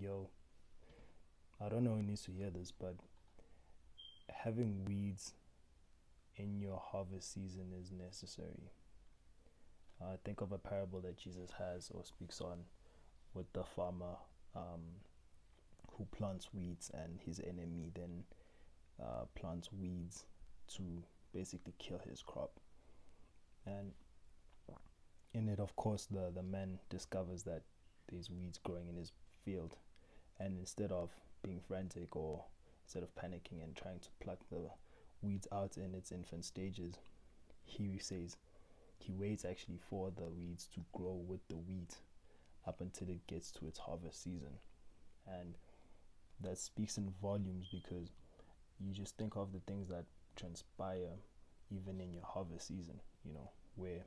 Yo, I don't know who needs to hear this, but having weeds in your harvest season is necessary. Think of a parable that Jesus has or speaks on with the farmer um, who plants weeds, and his enemy then plants weeds to basically kill his crop. And in it, of course, the man discovers that there's weeds growing in his field, and instead of being frantic or instead of panicking and trying to pluck the weeds out in its infant stages, he says he waits actually for the weeds to grow with the wheat up until it gets to its harvest season. And that speaks in volumes, because you just think of the things that transpire even in your harvest season, where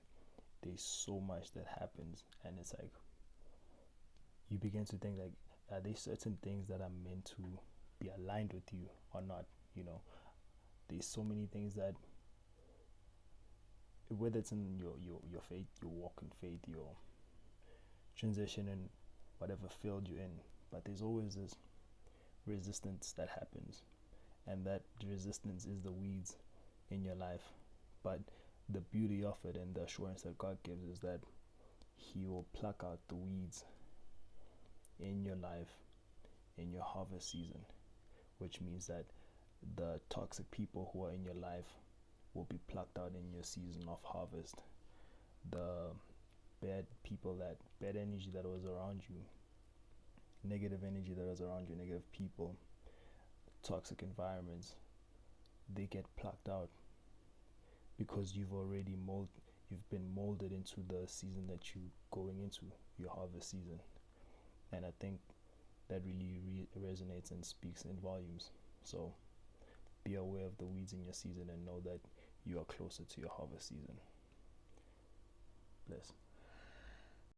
there's so much that happens, and it's like you begin to think like, are there certain things that are meant to be aligned with you or not? There's so many things that, whether it's in your faith, your walk in faith, your transition in whatever field you're in, but there's always this resistance that happens, and that resistance is the weeds in your life. But the beauty of it and the assurance that God gives is that he will pluck out the weeds in your life in your harvest season, which means that the toxic people who are in your life will be plucked out in your season of harvest. The bad energy that was around you, negative energy that was around you, negative people, toxic environments, they get plucked out because you've been molded into the season that you're going into, your harvest season. And I think that really resonates and speaks in volumes. So be aware of the weeds in your season and know that you are closer to your harvest season. Bless.